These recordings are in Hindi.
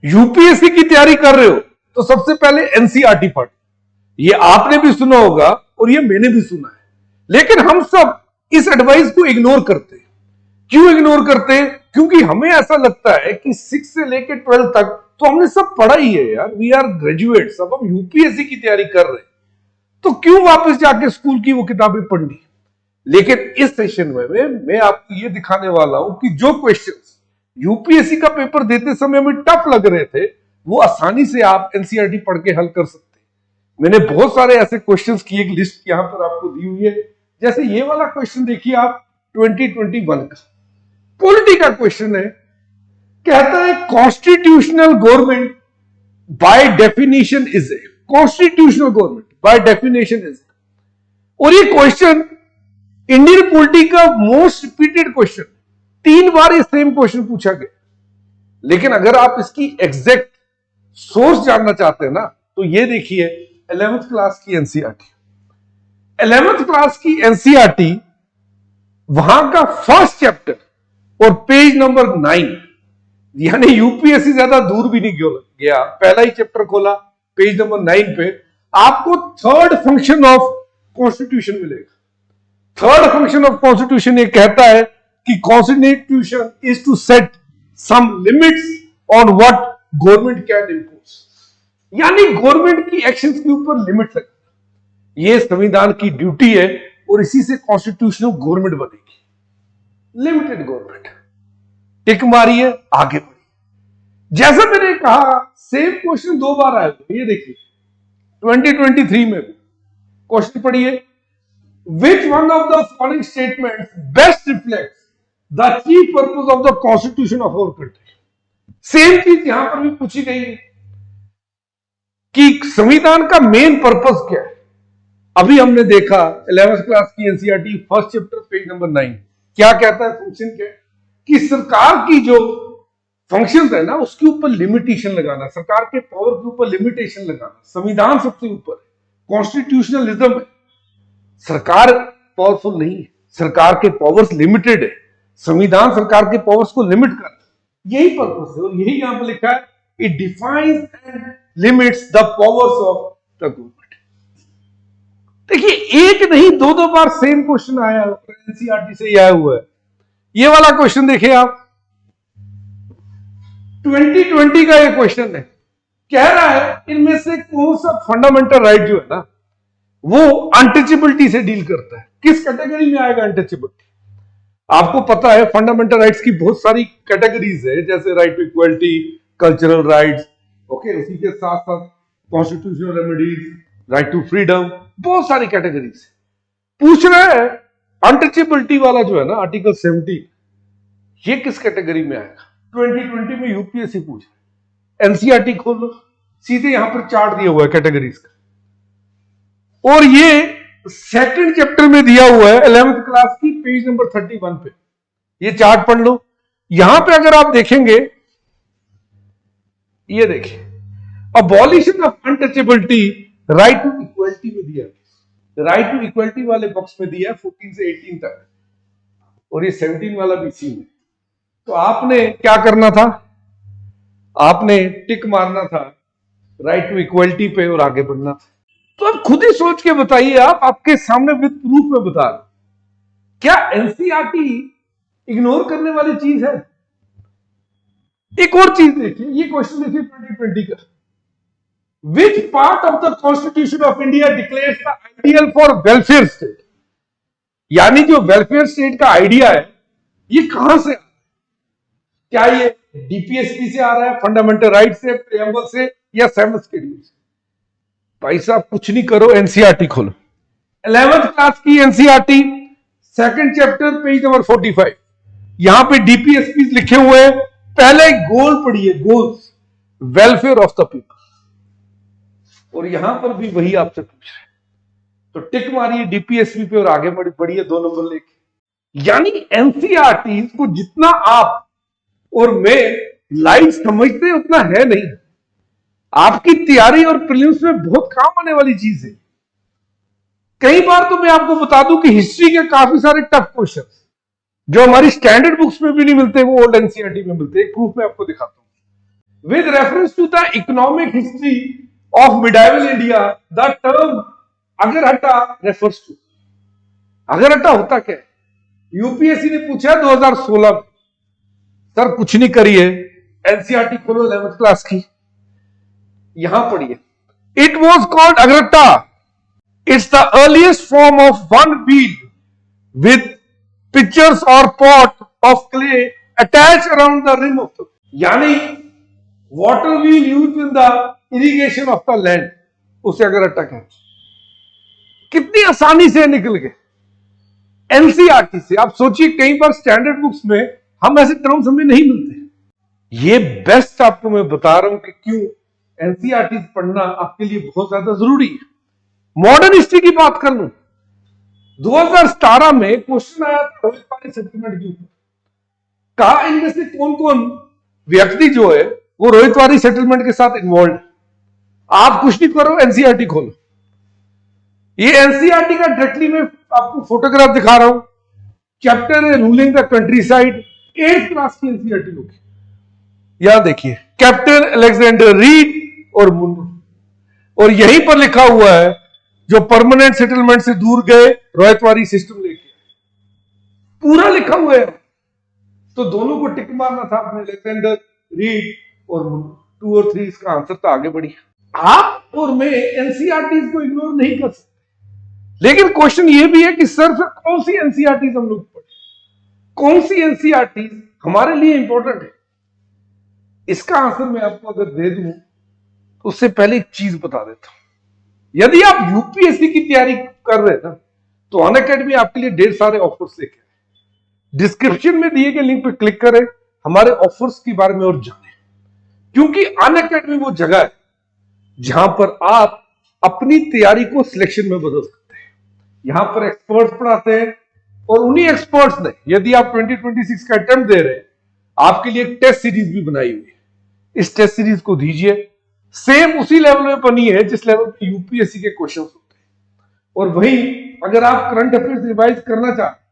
यूपीएससी की तैयारी कर रहे हो तो सबसे पहले एनसीईआरटी पढ़। ये आपने भी सुना होगा और ये मैंने भी सुना है, लेकिन हम सब इस एडवाइस को इग्नोर करते हैं। क्यों इग्नोर करते हैं? क्योंकि हमें ऐसा लगता है कि 6 से लेकर 12 तक तो हमने सब पढ़ा ही है यार, वी आर ग्रेजुएट्स, अब हम यूपीएससी की तैयारी कर रहे हैं तो क्यों वापस जाके स्कूल की वो किताबें पढ़नी। लेकिन इस सेशन में मैं आपको ये दिखाने वाला हूं कि जो क्वेश्चंस यूपीएससी का पेपर देते समय हमें टफ लग रहे थे वो आसानी से आप एनसीईआरटी पढ़ के हल कर सकते हैं। मैंने बहुत सारे ऐसे क्वेश्चंस की एक लिस्ट यहां पर आपको दी हुई है। जैसे ये वाला क्वेश्चन देखिए आप, 2021 का पॉलिटी का क्वेश्चन है। कहता है constitutional government by definition is a, constitutional government by definition is. और ये क्वेश्चन इंडियन पॉलिटी का मोस्ट रिपीटेड क्वेश्चन, 3 बार ये सेम क्वेश्चन पूछा गया। लेकिन अगर आप इसकी एग्जैक्ट सोर्स जानना चाहते हैं ना तो ये देखिए 11th क्लास की एनसीईआरटी, 11th क्लास की एनसीईआरटी वहां का फर्स्ट चैप्टर और पेज नंबर 9, यानी यूपीएससी ज्यादा दूर भी नहीं गया, पहला ही चैप्टर खोला, पेज नंबर 9 पे आपको थर्ड फंक्शन ऑफ कॉन्स्टिट्यूशन मिलेगा। थर्ड फंक्शन ऑफ कॉन्स्टिट्यूशन ये कहता है कि constitution is to set some limits on what government can impose, यानी गवर्नमेंट की एक्शंस के ऊपर लिमिट लगा। ये संविधान की ड्यूटी है और इसी से कॉन्स्टिट्यूशनल गवर्नमेंट बनेगी, लिमिटेड गवर्नमेंट। टिक मारिए, आगे बढ़िए। जैसा मैंने कहा सेम क्वेश्चन 2 बार आए थे, ये देखिए 2023 में क्वेश्चन पढ़िए, which one of the following statements best reflects the chief purpose of the constitution of our country। Same चीज यहां पर भी पूछी गई है कि संविधान का मेन पर्पस क्या है। अभी हमने देखा 11th क्लास की NCERT first chapter page number 9 क्या कहता है, फंक्शन क्या है कि सरकार की जो फंक्शंस है ना उसके ऊपर लिमिटेशन लगाना, सरकार के पावर के ऊपर लिमिटेशन लगाना। संविधान सबसे ऊपर है, कॉन्स्टिट्यूशनलिज्म है, सरकार पावरफुल नहीं है, सरकार के पावर्स लिमिटेड है, संविधान सरकार के पावर्स को लिमिट करता है, यही पर्पस है। और यही यहां पर लिखा है, it defines and limits the powers of the government. देखिए एक नहीं 2 बार सेम क्वेश्चन आया एनसीईआरटी से आया हुआ है। ये वाला क्वेश्चन देखिए आप, 2020 का ये क्वेश्चन है, कह रहा है इनमें से कौन सा फंडामेंटल राइट जो है ना वो अनटचेबिलिटी से डील करता है। किस कैटेगरी में आएगा अनटचेबिलिटी? आपको पता है फंडामेंटल राइट्स की बहुत सारी कैटेगरीज है, जैसे right to equality, cultural rights, okay, उसी के साथ साथ constitutional remedies, right to freedom, बहुत सारी कैटेगरीज। पूछ रहे हैं अनटचेबिलिटी वाला जो है ना आर्टिकल 70, ये किस कैटेगरी में आएगा? 2020 में यूपीएससी पूछ रहा है। एनसीईआरटी खोल लो, सीधे यहां पर चार्ट दिया हुआ है कैटेगरीज का, और ये सेकंड चैप्टर में दिया हुआ है 11th क्लास की पेज नंबर 31 पे। ये चार्ट पढ़ लो। यहां पे अगर आप देखेंगे, ये देखिए abolition of untouchability right to equality में दिया है, राइट टू इक्वलिटी वाले बॉक्स में दिया है 14 से 18 तक, और ये 17 वाला भी सी में। तो आपने क्या करना था, आपने टिक मारना था राइट टू इक्वलिटी पे और आगे बढ़ना था। तो अब खुद ही सोच के बताइए, आप आपके सामने विद प्रूफ में बता रहे, क्या एनसीईआरटी इग्नोर करने वाली चीज है? एक और चीज देखिए, ये क्वेश्चन देखिए 2020 का, which part of the constitution of India declares the ideal for welfare state, यानी जो वेलफेयर स्टेट का आइडिया है ये कहां से, क्या ये डीपीएसपी से आ रहा है, फंडामेंटल राइट से, प्रेम्बल से, या 7th शेड्यूल से? भाई साहब कुछ नहीं करो, एनसीईआरटी खोलो, 11th क्लास की NCERT second chapter page number 45, यहां पे डीपीएसपी लिखे हुए हैं। पहले गोल पढ़िए, goals, welfare of the people, और यहां पर भी वही आपसे पूछ रहे हैं, तो टिक मारिए डीपीएसपी पे और आगे बढ़िए 2 नंबर लेके। यानी एनसीईआरटी को जितना आप और मैं लाइट समझते हैं उतना है नहीं, आपकी तैयारी और प्रीलिम्स में बहुत काम आने वाली चीज है। कई बार तो मैं आपको बता दूं कि हिस्ट्री के काफी सारे टफ क्वेश्चंस जो हमारी स्टैंडर्ड बुक्स में भी नहीं मिलते, वो ओल्ड एनसीईआरटी में मिलते हैं। एक प्रूफ मैं आपको दिखाता हूं, with reference to the economic history of medieval India, the term अगरहट्टा refers to। अगरहट्टा होता क्या है? यूपीएससी ने पूछा 2016 में, सर कुछ नहीं करिए, एनसीईआरटी खोलो 11th क्लास की, यहां पढ़िए। It was called Araghatta. It's the earliest form of one wheel with pitchers or pot of clay attached around the rim of the, यानी water wheel used in the irrigation of the land, उसे अगरहट्टा कहते। कितनी आसानी से निकल गए एनसीईआरटी से। आप सोचिए कई बार स्टैंडर्ड बुक्स में हम ऐसे टर्म्स हमें नहीं मिलते। ये बेस्ट आपको मैं बता रहा हूं कि क्यों एनसीईआरटी पढ़ना आपके लिए बहुत ज्यादा जरूरी है। मॉडर्न हिस्ट्री की बात कर लूं, 2017 में क्वेश्चन आया था रोहित वाली सेटलमेंट के ऊपर। कहा इनमें से कौन कौन व्यक्ति जो है वो रोहित वाली सेटलमेंट के साथ इन्वॉल्व। आप कुछ नहीं करो, एनसीईआरटी खोलो। ये एनसीईआरटी का डायरेक्टली मैं आपको फोटोग्राफ दिखा रहा हूं। चैप्टर है ruling the country side, 8th class की एनसीईआरटी होगी। यहां देखिए कैप्टन अलेक्जेंडर रीड और मुन्नो, और यहीं पर लिखा हुआ है जो परमानेंट सेटलमेंट से दूर गए रोहितवारी सिस्टम लेके, पूरा लिखा हुआ है। तो दोनों को टिक मारना था अपने, अलेक्जेंडर रीड और मुन्नो। 2 और 3 इसका आंसर था। आगे बढ़िए। आप और मैं एनसीईआरटी को इग्नोर नहीं कर सकते, लेकिन क्वेश्चन ये भी है कि सर फिर कौन सी एनसीईआरटी हम लोग पढ़े, कौन सी एनसीईआरटी हमारे लिए इंपॉर्टेंट है। इसका आंसर मैं आपको अगर दे दूं तो उससे पहले एक चीज बता देता हूं। यदि आप यूपीएससी की तैयारी कर रहे हैं ना, तो अनअकैडमी आपके लिए ढेर सारे ऑफर्स लेके आए। डिस्क्रिप्शन में दिए गए लिंक पर क्लिक करें, हमारे ऑफर्स के बारे में और जानें, क्योंकि अनअकैडमी वो जगह है जहां पर आप अपनी तैयारी को सिलेक्शन में बदल सकते हैं। यहां पर एक्सपर्ट्स पढ़ाते हैं, और उन्हीं एक्सपर्ट्स ने, यदि आप 2026 का अटेम्प्ट दे रहे हैं, आपके लिए एक टेस्ट सीरीज भी बनाई हुई है। इस टेस्ट सीरीज को दीजिए, सेम उसी लेवल में बनी है जिस लेवल पे यूपीएससी के क्वेश्चन होते हैं। और वही अगर आप करंट अफेयर्स रिवाइज करना चाहते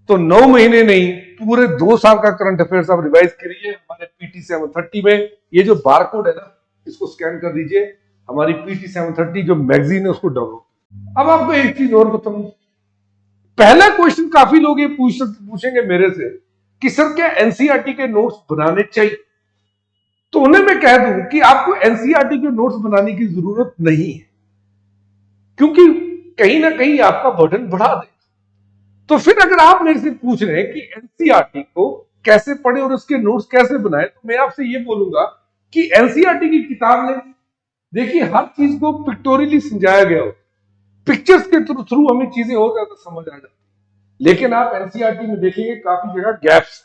तो 9 महीने नहीं, पूरे 2 साल का करंट अफेयर्स आप रिवाइज करिए हमारे पीटी 730 में। ये जो बारकोड है ना, इसको स्कैन कर दीजिए, हमारी पीटी 730 जो मैगजीन है उसको डाउनलोड। अब आपको एक चीज और बताऊं, पहला क्वेश्चन काफी लोग ये पूछेंगे मेरे से कि सर क्या एनसीईआरटी के नोट्स बनाने चाहिए। तो उन्हें मैं कह दूं कि आपको एनसीईआरटी के नोट्स बनाने की जरूरत नहीं है, क्योंकि कहीं ना कहीं आपका बर्डन बढ़ा दे। तो फिर अगर आप मेरे से पूछ रहे हैं कि एनसीईआरटी को कैसे पढ़े और उसके नोट्स कैसे बनाए, तो मैं आपसे ये बोलूंगा कि एनसीईआरटी की किताब में देखिए हर चीज को पिक्टोरियली समझाया गया हो। पिक्चर्स के थ्रू हमें चीजें और ज्यादा समझ आ जाती। लेकिन आप एनसीईआरटी में देखेंगे काफी जगह गैप्स,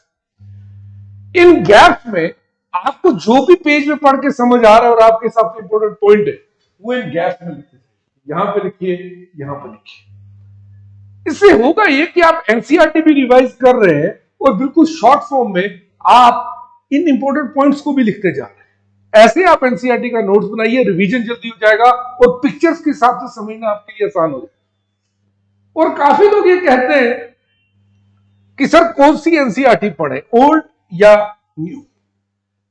इन गैप्स में आपको जो भी पेज में पढ़ के समझ आ रहा है और आपके सबसे इंपॉर्टेंट पॉइंट है वो इन गैप्स में लिखिए। यहां पे लिखिए, यहां पे लिखिए। इससे होगा ये कि आप एनसीईआरटी भी रिवाइज कर रहे हैं और बिल्कुल शॉर्ट फॉर्म में आप इन इंपॉर्टेंट पॉइंट्स को भी लिखते जा रहे हैं। ऐसे आप एनसीईआरटी का नोट्स बनाइए, रिवीजन जल्दी हो जाएगा और पिक्चर्स के हिसाब से समझना आपके लिए आसान हो जाएगा। और काफी लोग ये कहते हैं कि सर कौन सी एनसीईआरटी पढ़े, ओल्ड या न्यू।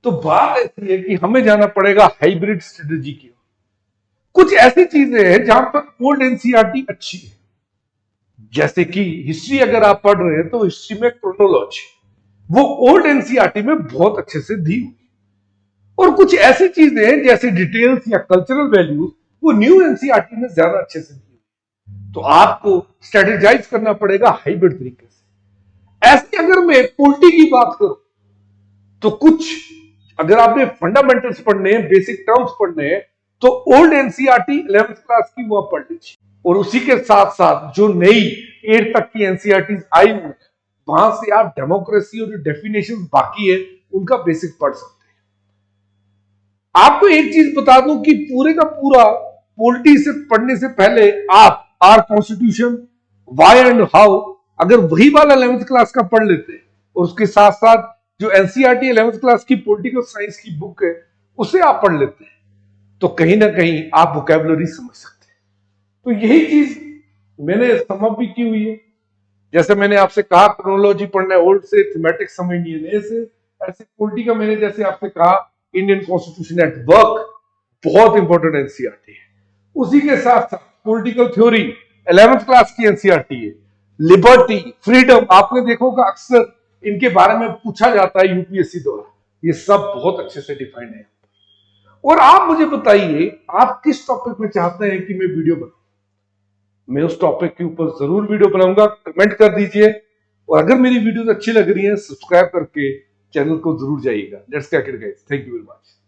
तो बात ऐसी है कि हमें जाना पड़ेगा हाइब्रिड स्ट्रेटेजी की। कुछ ऐसी चीजें हैं जहां पर ओल्ड एनसीईआरटी अच्छी है, जैसे कि हिस्ट्री अगर आप पढ़ रहे हैं तो हिस्ट्री में क्रोनोलॉजी वो ओल्ड एनसीईआरटी में बहुत अच्छे से दी हुई। और कुछ ऐसी चीजें हैं जैसे डिटेल्स या कल्चरल वैल्यूज वो न्यू एनसीईआरटी में ज्यादा अच्छे से दी हुई। तो आपको स्ट्रेटेजाइज करना पड़ेगा हाइब्रिड तरीके से। ऐसे अगर मैं पॉलिटी की बात करूं तो कुछ अगर आपने फंडामेंटल्स पढ़ने हैं, बेसिक टर्म्स पढ़ने हैं, तो ओल्ड एनसीईआरटी 11th क्लास की वो आप पढ़ लीजिए। और उसी के साथ साथ जो नई 8 तक की एनसीईआरटी आई हुई है, वहां से आप डेमोक्रेसी और जो डेफिनेशन बाकी है उनका बेसिक पढ़ सकते हैं। आपको एक चीज बता दूं कि पूरे का पूरा पॉलिटी से पढ़ने से पहले आप our constitution, why and how, अगर वही वाला 11th क्लास का पढ़ लेते और उसके साथ साथ जो एनसीईआरटी 11th क्लास की पॉलिटिकल साइंस की बुक है उसे आप पढ़ लेते हैं, तो कहीं ना कहीं आप वोकैबुलरी समझ सकते हैं। तो यही चीज मैंने समअप भी की हुई है। जैसे मैंने आपसे कहा क्रोनोलॉजी पढ़ना है ओल्ड से, थीमेटिक्स समझनी है नए से, ऐसे पॉलिटी का मैंने जैसे आपसे कहा इंडियन कॉन्स्टिट्यूशन एट वर्क, बहुत इंपॉर्टेंट एनसीईआरटी है। उसी के साथ साथ पॉलिटिकल थ्योरी 11th क्लास की एनसीईआरटी है। लिबर्टी, फ्रीडम, आपने देखोगा अक्सर इनके बारे में पूछा जाता है यूपीएससी द्वारा, ये सब बहुत अच्छे से डिफाइंड है। और आप मुझे बताइए आप किस टॉपिक में चाहते हैं कि मैं वीडियो बनाऊं, मैं उस टॉपिक के ऊपर जरूर वीडियो बनाऊंगा, कमेंट कर दीजिए। और अगर मेरी वीडियोस अच्छी लग रही हैं सब्सक्राइब करके चैनल को जरूर जाइएगा। Let's get it guys, thank you very much.